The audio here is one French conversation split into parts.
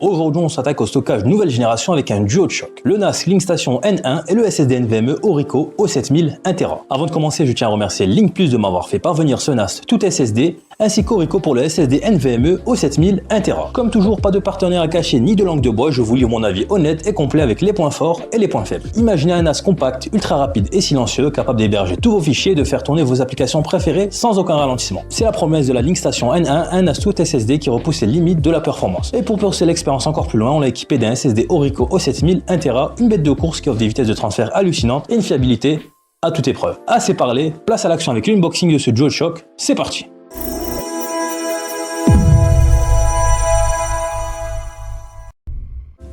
Aujourd'hui, on s'attaque au stockage nouvelle génération avec un duo de choc. Le NAS Linkstation N1 et le SSD NVMe Orico O7000 1TB. Avant de commencer, je tiens à remercier Linkplus de m'avoir fait parvenir ce NAS tout SSD, ainsi qu'Orico pour le SSD NVMe O7000 1TB. Comme toujours, pas de partenaire à cacher ni de langue de bois, je vous livre mon avis honnête et complet avec les points forts et les points faibles. Imaginez un NAS compact, ultra rapide et silencieux, capable d'héberger tous vos fichiers et de faire tourner vos applications préférées sans aucun ralentissement. C'est la promesse de la Linkstation N1, un NAS tout SSD qui repousse les limites de la performance. Et pour pousser l'expérience encore plus loin, on l'a équipé d'un SSD Orico O7000 1TB, une bête de course qui offre des vitesses de transfert hallucinantes et une fiabilité à toute épreuve. Assez parlé, place à l'action avec l'unboxing de ce duo de choc, c'est parti.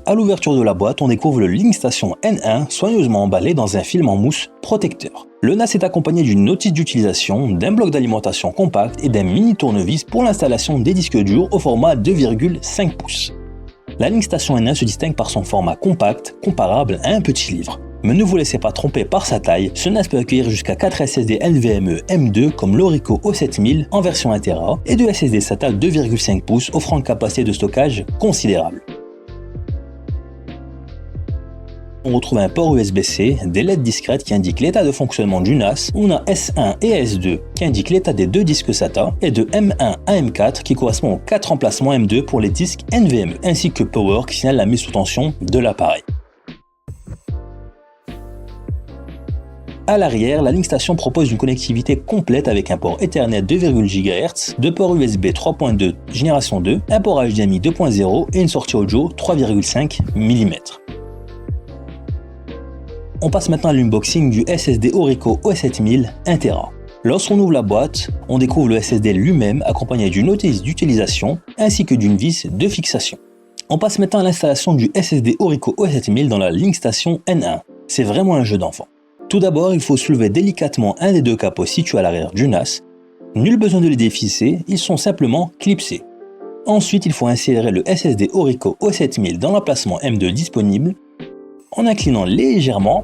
À l'ouverture de la boîte, on découvre le Linkstation N1 soigneusement emballé dans un film en mousse protecteur. Le NAS est accompagné d'une notice d'utilisation, d'un bloc d'alimentation compact et d'un mini tournevis pour l'installation des disques durs au format 2,5 pouces. La Linkstation N1 se distingue par son format compact, comparable à un petit livre. Mais ne vous laissez pas tromper par sa taille, ce NAS peut accueillir jusqu'à 4 SSD NVMe M2 comme l'Orico O7000 en version 1TB et 2 SSD SATA 2,5 pouces offrant une capacité de stockage considérable. On retrouve un port USB-C, des LED discrètes qui indiquent l'état de fonctionnement du NAS, on a S1 et S2 qui indiquent l'état des deux disques SATA, et de M1 à M4 qui correspond aux 4 emplacements M2 pour les disques NVMe, ainsi que Power qui signale la mise sous tension de l'appareil. À l'arrière, la Linkstation propose une connectivité complète avec un port Ethernet 2,1 GHz, deux ports USB 3.2 génération 2, un port HDMI 2.0 et une sortie audio 3,5 mm. On passe maintenant à l'unboxing du SSD Orico O7000 1TB. Lorsqu'on ouvre la boîte, on découvre le SSD lui-même accompagné d'une notice d'utilisation ainsi que d'une vis de fixation. On passe maintenant à l'installation du SSD Orico O7000 dans la Linkstation N1. C'est vraiment un jeu d'enfant. Tout d'abord, il faut soulever délicatement un des deux capots situés à l'arrière du NAS. Nul besoin de les dévisser, ils sont simplement clipsés. Ensuite, il faut insérer le SSD Orico O7000 dans l'emplacement M2 disponible en inclinant légèrement,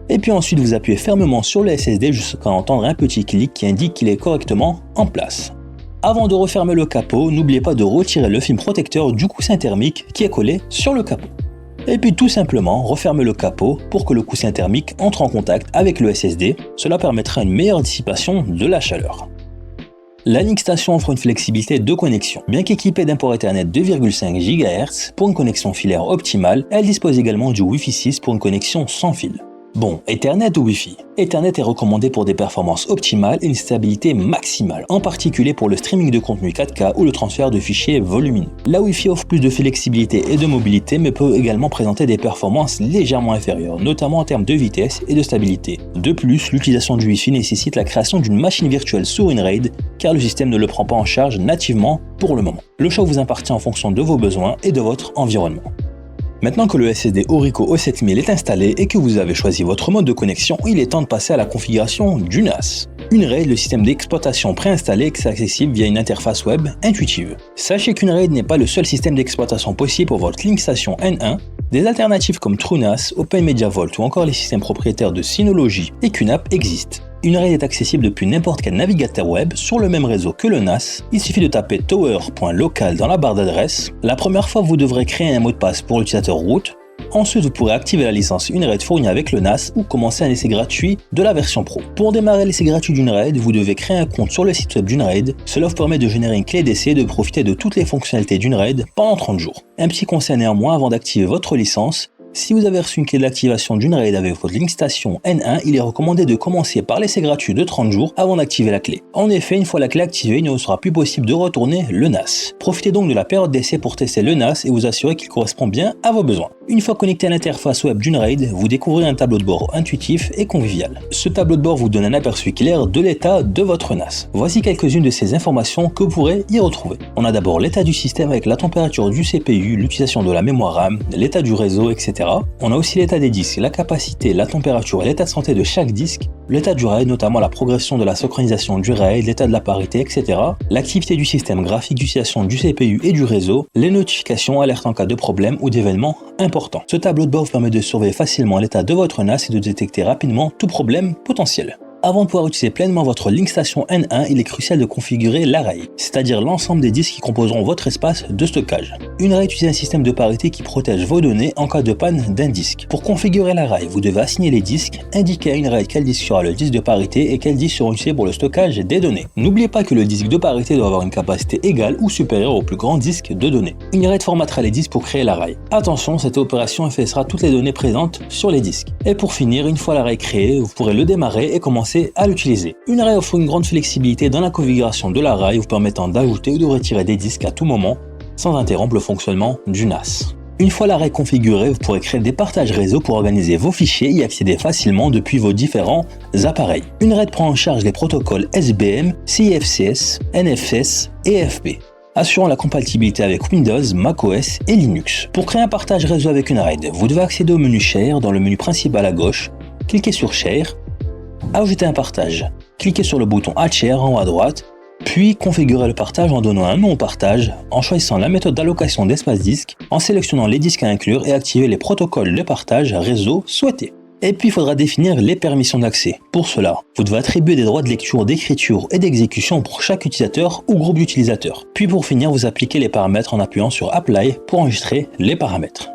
et puis ensuite vous appuyez fermement sur le SSD jusqu'à entendre un petit clic qui indique qu'il est correctement en place. Avant de refermer le capot, n'oubliez pas de retirer le film protecteur du coussin thermique qui est collé sur le capot. Et puis tout simplement refermez le capot pour que le coussin thermique entre en contact avec le SSD, cela permettra une meilleure dissipation de la chaleur. La Linkstation offre une flexibilité de connexion. Bien qu'équipée d'un port Ethernet 2,5 GHz pour une connexion filaire optimale, elle dispose également du Wi-Fi 6 pour une connexion sans fil. Bon, Ethernet ou Wi-Fi? Ethernet est recommandé pour des performances optimales et une stabilité maximale, en particulier pour le streaming de contenu 4K ou le transfert de fichiers volumineux. La Wi-Fi offre plus de flexibilité et de mobilité, mais peut également présenter des performances légèrement inférieures, notamment en termes de vitesse et de stabilité. De plus, l'utilisation du Wi-Fi nécessite la création d'une machine virtuelle sur une RAID, car le système ne le prend pas en charge nativement pour le moment. Le choix vous appartient en fonction de vos besoins et de votre environnement. Maintenant que le SSD Orico O7000 est installé et que vous avez choisi votre mode de connexion, il est temps de passer à la configuration du NAS. Une RAID, le système d'exploitation préinstallé qui est accessible via une interface web intuitive. Sachez qu'une RAID n'est pas le seul système d'exploitation possible pour votre Linkstation N1. Des alternatives comme TrueNAS, OpenMediaVault ou encore les systèmes propriétaires de Synology et QNAP existent. Une RAID est accessible depuis n'importe quel navigateur web sur le même réseau que le NAS. Il suffit de taper tower.local dans la barre d'adresse. La première fois, vous devrez créer un mot de passe pour l'utilisateur root. Ensuite, vous pourrez activer la licence une RAID fournie avec le NAS ou commencer un essai gratuit de la version Pro. Pour démarrer l'essai gratuit d'une RAID, vous devez créer un compte sur le site web d'une RAID. Cela vous permet de générer une clé d'essai et de profiter de toutes les fonctionnalités d'une RAID pendant 30 jours. Un petit conseil néanmoins avant d'activer votre licence. Si vous avez reçu une clé d'activation d'une RAID avec votre Linkstation N1, il est recommandé de commencer par l'essai gratuit de 30 jours avant d'activer la clé. En effet, une fois la clé activée, il ne sera plus possible de retourner le NAS. Profitez donc de la période d'essai pour tester le NAS et vous assurer qu'il correspond bien à vos besoins. Une fois connecté à l'interface web d'une RAID, vous découvrez un tableau de bord intuitif et convivial. Ce tableau de bord vous donne un aperçu clair de l'état de votre NAS. Voici quelques-unes de ces informations que vous pourrez y retrouver. On a d'abord l'état du système avec la température du CPU, l'utilisation de la mémoire RAM, l'état du réseau, etc. On a aussi l'état des disques, la capacité, la température et l'état de santé de chaque disque, l'état du RAID, notamment la progression de la synchronisation du RAID, l'état de la parité, etc. L'activité du système graphique d'utilisation du CPU et du réseau, les notifications, alertes en cas de problème ou d'événements importants. Ce tableau de bord vous permet de surveiller facilement l'état de votre NAS et de détecter rapidement tout problème potentiel. Avant de pouvoir utiliser pleinement votre Linkstation N1, il est crucial de configurer l'array, c'est-à-dire l'ensemble des disques qui composeront votre espace de stockage. Une array utilise un système de parité qui protège vos données en cas de panne d'un disque. Pour configurer l'array, vous devez assigner les disques, indiquer à une array quel disque sera le disque de parité et quels disques seront utilisés pour le stockage des données. N'oubliez pas que le disque de parité doit avoir une capacité égale ou supérieure au plus grand disque de données. Une array formatera les disques pour créer l'array. Attention, cette opération effacera toutes les données présentes sur les disques. Et pour finir, une fois l'array créé, vous pourrez le démarrer et commencer à l'utiliser. Une array offre une grande flexibilité dans la configuration de l'array, vous permettant d'ajouter ou de retirer des disques à tout moment sans interrompre le fonctionnement du NAS. Une fois l'array configuré, vous pourrez créer des partages réseau pour organiser vos fichiers et y accéder facilement depuis vos différents appareils. Une RAID prend en charge les protocoles SBM, CIFS, NFS et FP, assurant la compatibilité avec Windows, macOS et Linux. Pour créer un partage réseau avec une RAID, vous devez accéder au menu Share dans le menu principal à gauche, cliquez sur Share, ajouter un partage, cliquez sur le bouton Add Share en haut à droite, puis configurer le partage en donnant un nom au partage, en choisissant la méthode d'allocation d'espace disque, en sélectionnant les disques à inclure et activer les protocoles de partage réseau souhaités. Et puis il faudra définir les permissions d'accès. Pour cela, vous devez attribuer des droits de lecture, d'écriture et d'exécution pour chaque utilisateur ou groupe d'utilisateurs. Puis pour finir, vous appliquez les paramètres en appuyant sur Apply pour enregistrer les paramètres.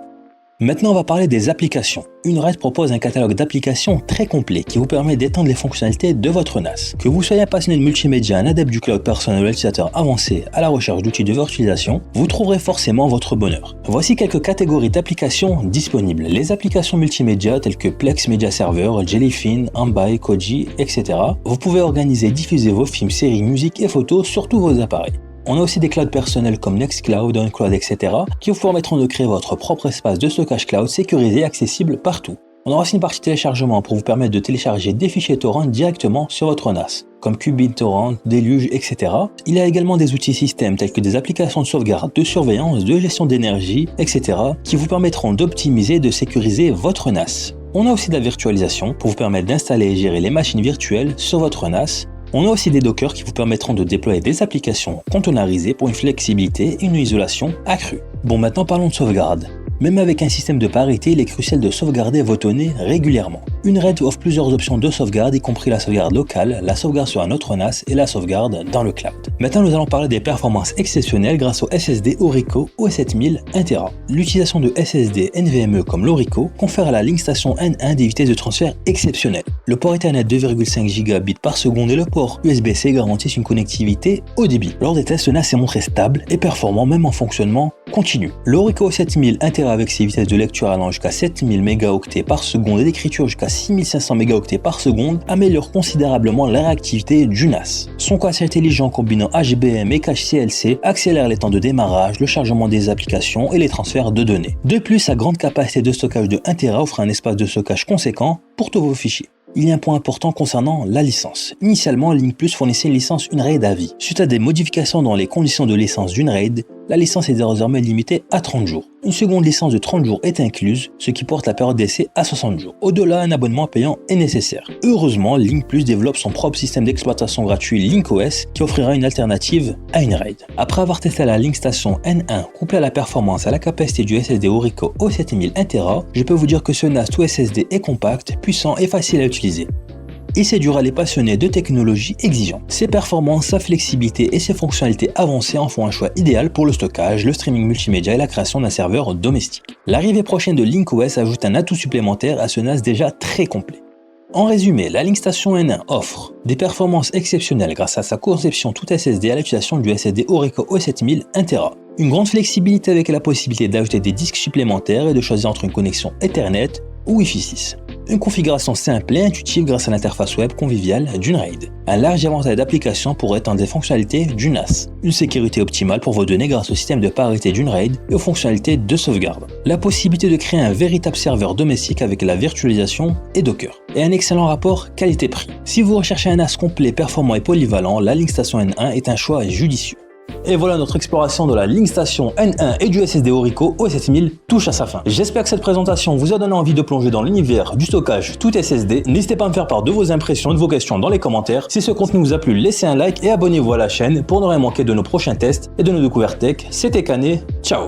Maintenant, on va parler des applications. Une RAID propose un catalogue d'applications très complet qui vous permet d'étendre les fonctionnalités de votre NAS. Que vous soyez un passionné de multimédia, un adepte du cloud personnel ou utilisateur avancé à la recherche d'outils de virtualisation, vous trouverez forcément votre bonheur. Voici quelques catégories d'applications disponibles. Les applications multimédia telles que Plex Media Server, Jellyfin, Ambai, Koji, etc. Vous pouvez organiser et diffuser vos films, séries, musiques et photos sur tous vos appareils. On a aussi des clouds personnels comme Nextcloud, OnCloud, etc. qui vous permettront de créer votre propre espace de stockage cloud sécurisé et accessible partout. On aura aussi une partie téléchargement pour vous permettre de télécharger des fichiers torrent directement sur votre NAS, comme QBitTorrent, Deluge, etc. Il y a également des outils système tels que des applications de sauvegarde, de surveillance, de gestion d'énergie, etc. qui vous permettront d'optimiser et de sécuriser votre NAS. On a aussi de la virtualisation pour vous permettre d'installer et gérer les machines virtuelles sur votre NAS. On a aussi des Docker qui vous permettront de déployer des applications containerisées pour une flexibilité et une isolation accrue. Bon, maintenant parlons de sauvegarde. Même avec un système de parité, il est crucial de sauvegarder vos données régulièrement. Une RAID offre plusieurs options de sauvegarde, y compris la sauvegarde locale, la sauvegarde sur un autre NAS et la sauvegarde dans le cloud. Maintenant, nous allons parler des performances exceptionnelles grâce au SSD Orico O7000 1TB. L'utilisation de SSD NVMe comme l'Orico confère à la Linkstation N1 des vitesses de transfert exceptionnelles. Le port Ethernet 2,5 Gb par seconde et le port USB-C garantissent une connectivité haut débit. Lors des tests, le NAS s'est montré stable et performant même en fonctionnement continu. L'Orico O7000 1TB avec ses vitesses de lecture allant jusqu'à 7000 mégaoctets par seconde et d'écriture jusqu'à 6500 mégaoctets par seconde améliore considérablement la réactivité du NAS. Son cache intelligent combinant HBM et cache CLC accélère les temps de démarrage, le chargement des applications et les transferts de données. De plus, sa grande capacité de stockage de 1 Tera offre un espace de stockage conséquent pour tous vos fichiers. Il y a un point important concernant la licence. Initialement, Linkplus fournissait une licence UnRAID à vie. Suite à des modifications dans les conditions de licence d'UnRAID, la licence est désormais limitée à 30 jours. Une seconde licence de 30 jours est incluse, ce qui porte la période d'essai à 60 jours. Au-delà, un abonnement payant est nécessaire. Heureusement, Linkplus développe son propre système d'exploitation gratuit LinkOS qui offrira une alternative à UnRAID. Après avoir testé la Linkstation N1 couplée à la performance et à la capacité du SSD Orico O7000 1TB, je peux vous dire que ce NAS tout SSD est compact, puissant et facile à utiliser. Il séduira les passionnés de technologies exigeantes. Ses performances, sa flexibilité et ses fonctionnalités avancées en font un choix idéal pour le stockage, le streaming multimédia et la création d'un serveur domestique. L'arrivée prochaine de LinkOS ajoute un atout supplémentaire à ce NAS déjà très complet. En résumé, la Linkstation N1 offre des performances exceptionnelles grâce à sa conception tout SSD à l'utilisation du SSD Orico O7000 1TB. Une grande flexibilité avec la possibilité d'ajouter des disques supplémentaires et de choisir entre une connexion Ethernet ou Wi-Fi 6. Une configuration simple et intuitive grâce à l'interface web conviviale d'UnRAID. Un large éventail d'applications pour étendre les fonctionnalités du NAS. Une sécurité optimale pour vos données grâce au système de parité d'UnRAID et aux fonctionnalités de sauvegarde. La possibilité de créer un véritable serveur domestique avec la virtualisation et Docker. Et un excellent rapport qualité-prix. Si vous recherchez un NAS complet, performant et polyvalent, la Linkstation N1 est un choix judicieux. Et voilà, notre exploration de la Linkstation N1 et du SSD Orico O7000 touche à sa fin. J'espère que cette présentation vous a donné envie de plonger dans l'univers du stockage tout SSD. N'hésitez pas à me faire part de vos impressions et de vos questions dans les commentaires. Si ce contenu vous a plu, laissez un like et abonnez-vous à la chaîne pour ne rien manquer de nos prochains tests et de nos découvertes tech. C'était Canet, ciao.